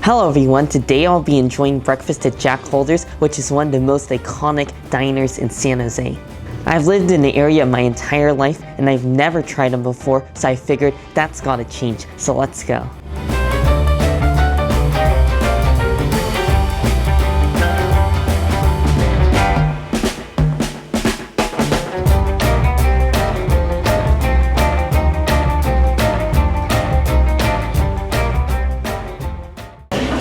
Hello everyone, today I'll be enjoying breakfast at Jack Holder's, which is one of the most iconic diners in San Jose. I've lived in the area my entire life and I've never tried them before, so I figured that's gotta change, so let's go.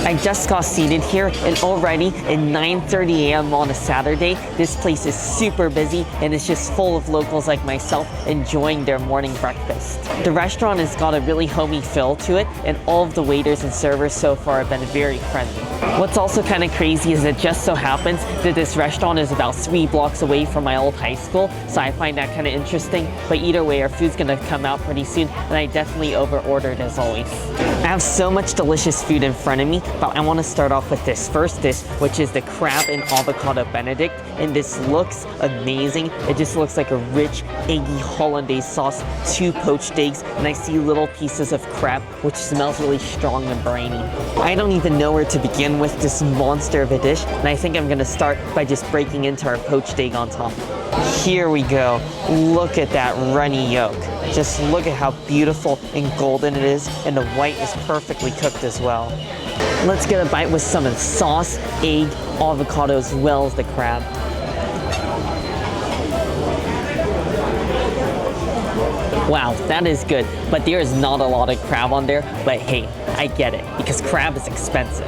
I just got seated here and already at 9:30 a.m. on a Saturday, this place is super busy and it's just full of locals like myself enjoying their morning breakfast. The restaurant has got a really homey feel to it and all of the waiters and servers so far have been very friendly. What's also kind of crazy is it just so happens that this restaurant is about 3 blocks away from my old high school, so I find that kind of interesting, but either way our food's gonna come out pretty soon and I definitely over-ordered as always. I have so much delicious food in front of me, but I want to start off with this first dish, which is the crab and avocado benedict, and this looks amazing. It just looks like a rich, eggy hollandaise sauce, 2 poached eggs, and I see little pieces of crab, which smells really strong and briny. I don't even know where to begin with this monster of a dish, and I think I'm going to start by just breaking into our poached egg on top. Here we go. Look at that runny yolk. Just look at how beautiful and golden it is, and the white is perfectly cooked as well. Let's get a bite with some of the sauce, egg, avocado, as well as the crab. Wow, that is good, but there is not a lot of crab on there, but hey, I get it, because crab is expensive.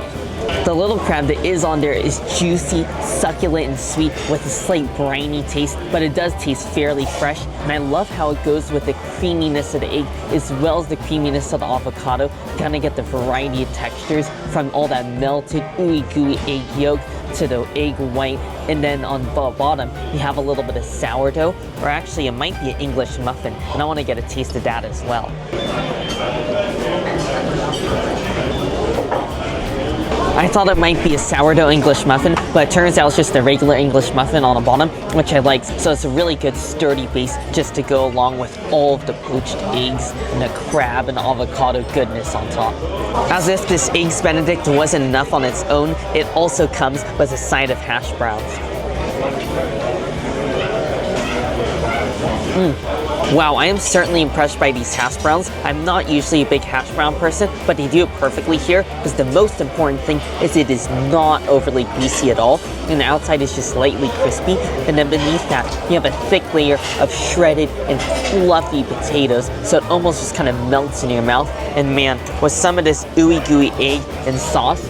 The little crab that is on there is juicy, succulent, and sweet with a slight briny taste, but it does taste fairly fresh, and I love how it goes with the creaminess of the egg as well as the creaminess of the avocado. You kind of get the variety of textures from all that melted ooey gooey egg yolk to the egg white, and then on the bottom you have a little bit of sourdough, or actually it might be an English muffin, and I want to get a taste of that as well. I thought it might be a sourdough English muffin, but it turns out it's just a regular English muffin on the bottom, which I like. So it's a really good sturdy base just to go along with all of the poached eggs and the crab and avocado goodness on top. As if this eggs benedict wasn't enough on its own, it also comes with a side of hash browns. Wow, I am certainly impressed by these hash browns. I'm not usually a big hash brown person, but they do it perfectly here because the most important thing is it is not overly greasy at all, and the outside is just lightly crispy, and then beneath that you have a thick layer of shredded and fluffy potatoes, so it almost just kind of melts in your mouth. And man, with some of this ooey gooey egg and sauce,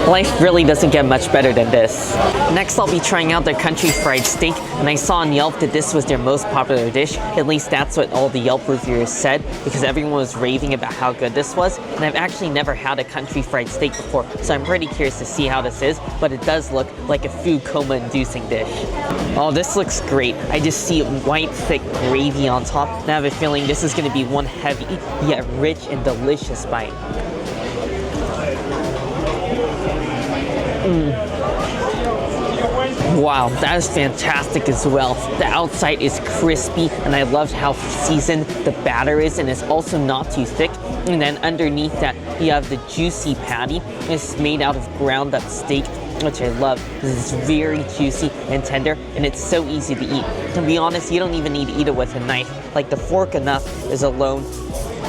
life really doesn't get much better than this. Next, I'll be trying out their country fried steak, and I saw on Yelp that this was their most popular dish. At least that's what all the Yelp reviewers said, because everyone was raving about how good this was, and I've actually never had a country fried steak before, so I'm pretty curious to see how this is, but it does look like a food coma-inducing dish. Oh, this looks great. I just see white, thick gravy on top, and I have a feeling this is going to be one heavy, yet rich and delicious bite. Wow, that is fantastic as well. The outside is crispy, and I love how seasoned the batter is, and it's also not too thick. And then underneath that, you have the juicy patty. It's made out of ground up steak, which I love because it's very juicy and tender, and it's so easy to eat. To be honest, you don't even need to eat it with a knife. Like, the fork enough is alone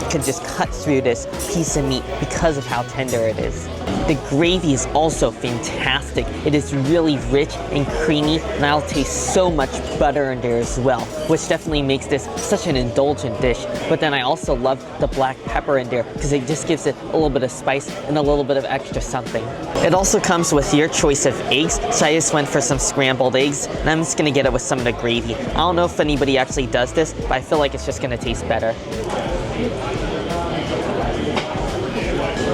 can just cut through this piece of meat because of how tender it is. The gravy is also fantastic. It is really rich and creamy, and I'll taste so much butter in there as well, which definitely makes this such an indulgent dish. But then I also love the black pepper in there because it just gives it a little bit of spice and a little bit of extra something. It also comes with your choice of eggs, so I just went for some scrambled eggs, and I'm just gonna get it with some of the gravy. I don't know if anybody actually does this, but I feel like it's just gonna taste better.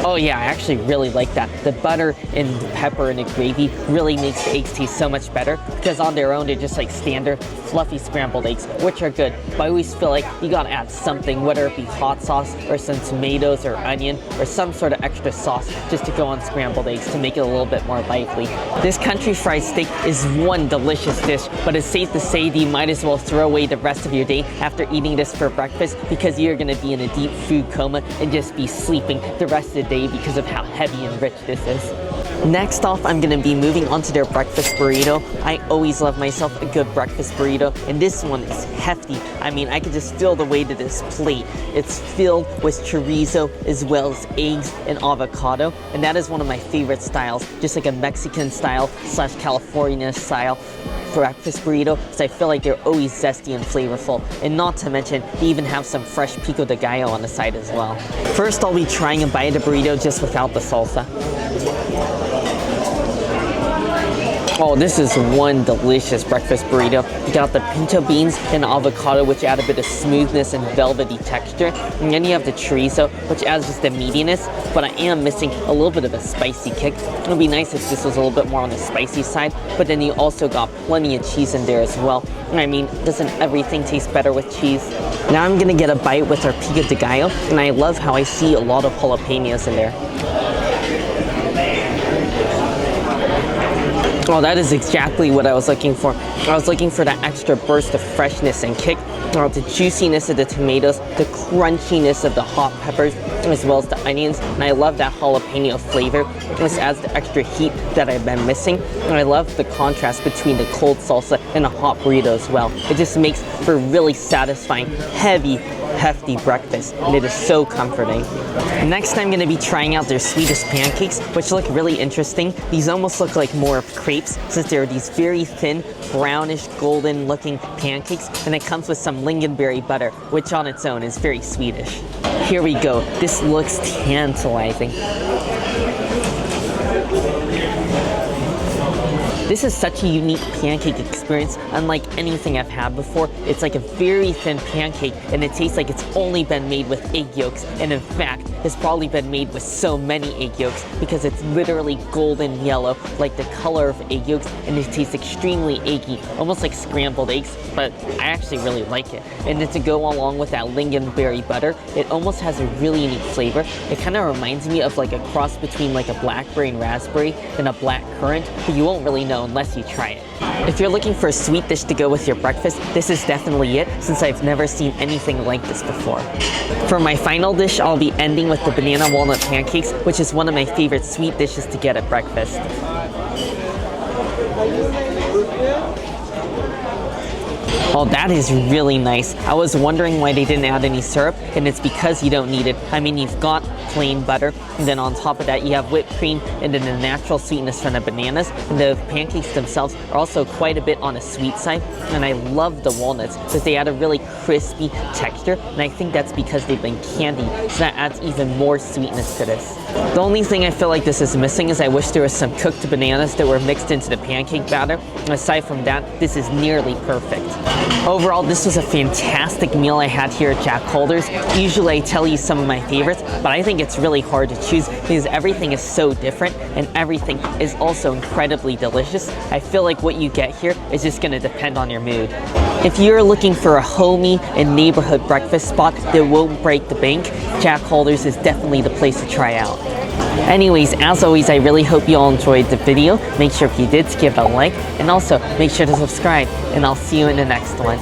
Oh yeah, I actually really like that. The butter and the pepper and the gravy really makes the eggs taste so much better, because on their own they're just like standard fluffy scrambled eggs, which are good, but I always feel like you gotta add something, whether it be hot sauce or some tomatoes or onion or some sort of extra sauce just to go on scrambled eggs to make it a little bit more lively. This country fried steak is one delicious dish, but it's safe to say that you might as well throw away the rest of your day after eating this for breakfast, because you're gonna be in a deep food coma and just be sleeping the rest of the day because of how heavy and rich this is. Next off, I'm gonna be moving on to their breakfast burrito. I always love myself a good breakfast burrito, and this one is hefty. I mean, I could just feel the weight of this plate. It's filled with chorizo as well as eggs and avocado, and that is one of my favorite styles, just like a Mexican style / California style breakfast burrito, because I feel like they're always zesty and flavorful, and not to mention they even have some fresh pico de gallo on the side as well. First, I'll be trying a bite of the burrito just without the salsa. Oh, this is one delicious breakfast burrito. You got the pinto beans and avocado, which add a bit of smoothness and velvety texture. And then you have the chorizo, which adds just the meatiness, but I am missing a little bit of a spicy kick. It would be nice if this was a little bit more on the spicy side, but then you also got plenty of cheese in there as well. I mean, doesn't everything taste better with cheese? Now I'm gonna get a bite with our pico de gallo, and I love how I see a lot of jalapenos in there. Oh, that is exactly what I was looking for. I was looking for that extra burst of freshness and kick. Oh, the juiciness of the tomatoes, the crunchiness of the hot peppers, as well as the onions. And I love that jalapeno flavor. This adds the extra heat that I've been missing. And I love the contrast between the cold salsa and the hot burrito as well. It just makes for really satisfying, heavy, hefty breakfast, and it is so comforting. Next, I'm going to be trying out their Swedish pancakes, which look really interesting. These almost look like more of crepes, since they're these very thin, brownish, golden looking pancakes, and it comes with some lingonberry butter, which on its own is very Swedish. Here we go. This looks tantalizing. This is such a unique pancake experience, unlike anything I've had before. It's like a very thin pancake, and it tastes like it's only been made with egg yolks, and in fact, it's probably been made with so many egg yolks because it's literally golden yellow, like the color of egg yolks, and it tastes extremely eggy, almost like scrambled eggs, but I actually really like it. And then to go along with that lingonberry butter, it almost has a really unique flavor. It kind of reminds me of like a cross between like a blackberry and raspberry and a black currant, but you won't really know unless you try it. If you're looking for a sweet dish to go with your breakfast, this is definitely it, since I've never seen anything like this before. For my final dish, I'll be ending with the banana walnut pancakes, which is one of my favorite sweet dishes to get at breakfast. Oh, that is really nice. I was wondering why they didn't add any syrup, and it's because you don't need it. I mean, you've got plain butter, and then on top of that you have whipped cream, and then the natural sweetness from the bananas. And the pancakes themselves are also quite a bit on the sweet side, and I love the walnuts because they add a really crispy texture, and I think that's because they've been candied, so that adds even more sweetness to this. The only thing I feel like this is missing is I wish there was some cooked bananas that were mixed into the pancake batter. Aside from that, this is nearly perfect. Overall, this was a fantastic meal I had here at Jack Calder's. Usually I tell you some of my favorites, but I think it's really hard to choose because everything is so different and everything is also incredibly delicious. I feel like what you get here is just going to depend on your mood. If you're looking for a homey and neighborhood breakfast spot that won't break the bank, Jack Calder's is definitely the place to try out. Anyways, as always, I really hope you all enjoyed the video. Make sure if you did to give it a like, and also make sure to subscribe, and I'll see you in the next one.